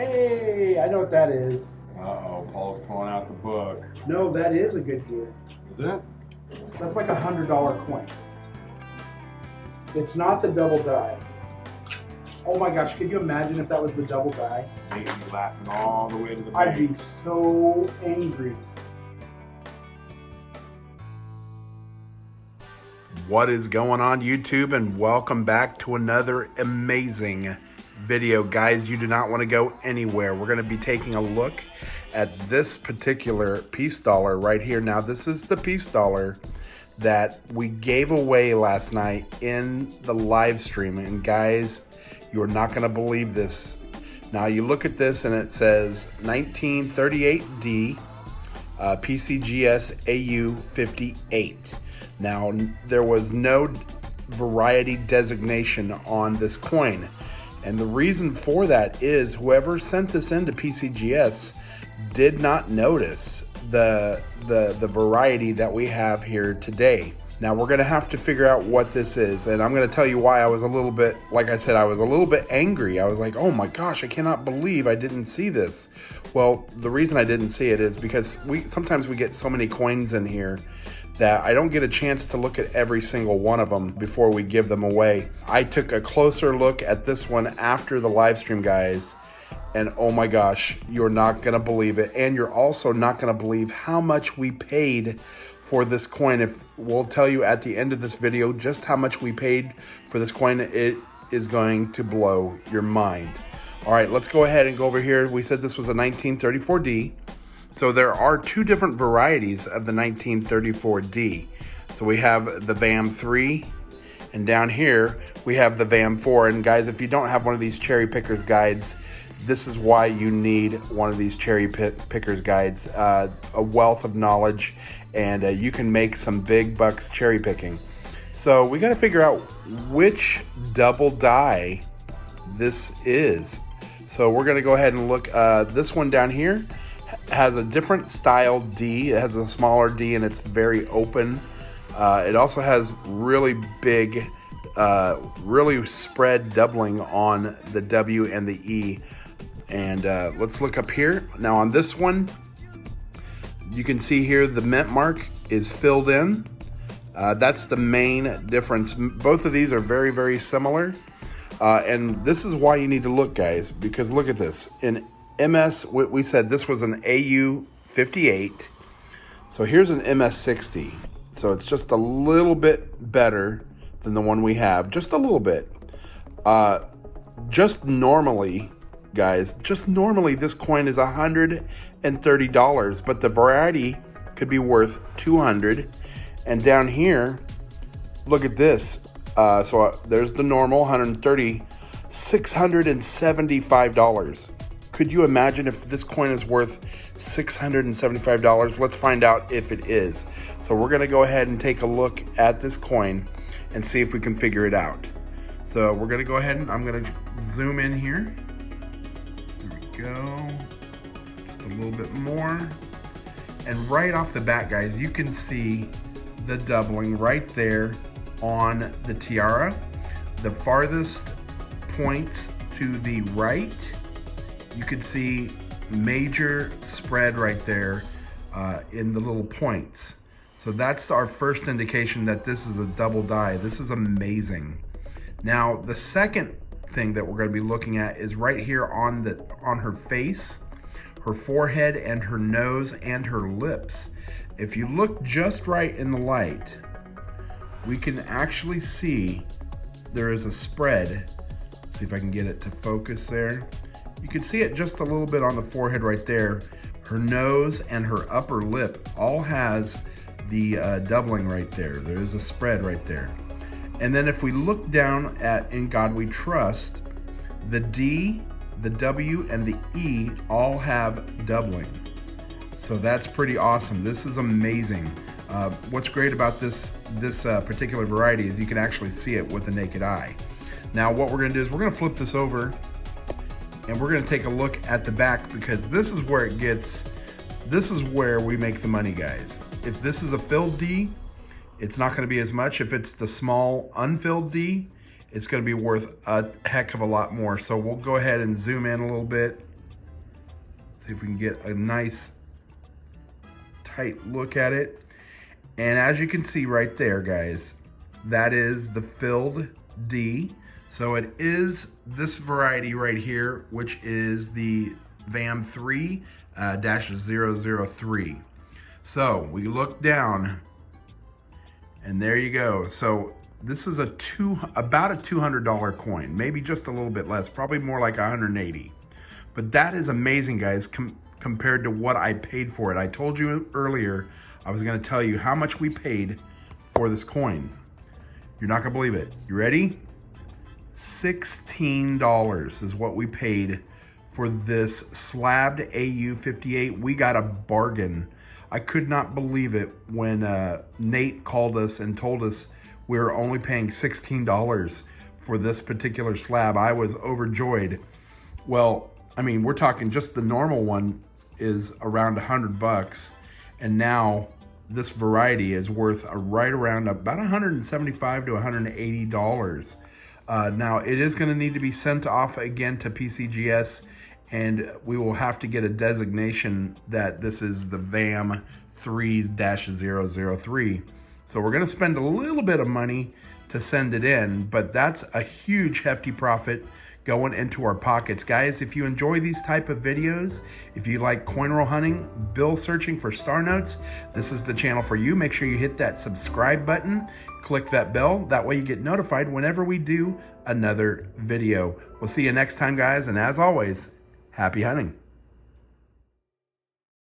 Hey, I know what that is. Uh-oh, Paul's pulling out the book. No, that is a good gear. Is it? That's like $100 coin. It's not the double die. Oh my gosh, could you imagine if that was the double die? Making me laughing all the way to the I'd bank. be so angry. What is going on, YouTube, and welcome back to another amazing video. Guys, you do not want to go anywhere. We're going to be taking a look at this particular piece dollar right here. Now, this is the piece dollar that we gave away last night in the live stream, and guys, you're not going to believe this. Now, you look at this and it says 1938D PCGS AU 58. Now, there was no variety designation on this coin. And the reason for that is whoever sent this into PCGS did not notice the variety that we have here today. Now, we're gonna have to figure out what this is. And I'm gonna tell you why I was a little bit, like I said, I was a little bit angry. I was like, oh my gosh, I cannot believe I didn't see this. Well, the reason I didn't see it is because sometimes we get so many coins in here that I don't get a chance to look at every single one of them before we give them away. I took a closer look at this one after the live stream, guys, and oh my gosh, you're not gonna believe it. And you're also not gonna believe how much we paid for this coin. If we'll tell you at the end of this video just how much we paid for this coin, it is going to blow your mind. All right, let's go ahead and go over here. We said this was a 1934D. So there are two different varieties of the 1934D. So we have the VAM 3, and down here we have the VAM 4. And guys, if you don't have one of these cherry pickers guides, this is why you need one of these cherry pickers guides. A wealth of knowledge, and you can make some big bucks cherry picking. So we got to figure out which double die this is. So we're going to go ahead and look. This one down here has a different style D. It has a smaller D and it's very open. It also has really big, really spread doubling on the W and the E. And let's look up here. Now on this one, you can see here the mint mark is filled in. That's the main difference. Both of these are very, very similar. And this is why you need to look, guys, because look at this. In MS, we said this was an AU 58. So here's an MS 60. So it's just a little bit better than the one we have, just a little bit. Just normally, guys, just normally this coin is $130, but the variety could be worth $200. And down here, look at this. So there's the normal 130, $675. Could you imagine if this coin is worth $675? Let's find out if it is. So we're gonna go ahead and take a look at this coin and see if we can figure it out. So we're gonna go ahead and I'm gonna zoom in here. There we go, just a little bit more. And right off the bat, guys, you can see the doubling right there on the tiara. The farthest points to the right, you can see major spread right there in the little points. So that's our first indication that this is a double die. This is amazing. Now, the second thing that we're going to be looking at is right here on her face, her forehead, and her nose, and her lips. If you look just right in the light, we can actually see there is a spread. Let's see if I can get it to focus there. You can see it just a little bit on the forehead right there. Her nose and her upper lip all has the doubling right there. There is a spread right there. And then if we look down at In God We Trust, the D, the W, and the E all have doubling. So that's pretty awesome. This is amazing. What's great about this particular variety is you can actually see it with the naked eye. Now what we're gonna do is we're gonna flip this over and we're gonna take a look at the back, because this is where we make the money, guys. If this is a filled D, it's not gonna be as much. If it's the small unfilled D, it's gonna be worth a heck of a lot more. So we'll go ahead and zoom in a little bit. See if we can get a nice tight look at it. And as you can see right there, guys, that is the filled D. So it is this variety right here, which is the VAM 3-003. So we look down and there you go. So this is about a $200 coin, maybe just a little bit less, probably more like 180. But that is amazing, guys, compared to what I paid for it. I told you earlier I was going to tell you how much we paid for this coin. You're not going to believe it. You ready? $16 is what we paid for this slabbed AU58. We got a bargain. I could not believe it when Nate called us and told us we were only paying $16 for this particular slab. I was overjoyed. Well, I mean, we're talking just the normal one is around $100, and now this variety is worth right around about $175 to $180. Now it is going to need to be sent off again to PCGS, and we will have to get a designation that this is the VAM 3-003. So we're going to spend a little bit of money to send it in, but that's a huge hefty profit going into our pockets. Guys, if you enjoy these type of videos, if you like coin roll hunting, bill searching for star notes, this is the channel for you. Make sure you hit that subscribe button, click that bell. That way you get notified whenever we do another video. We'll see you next time, guys. And as always, happy hunting.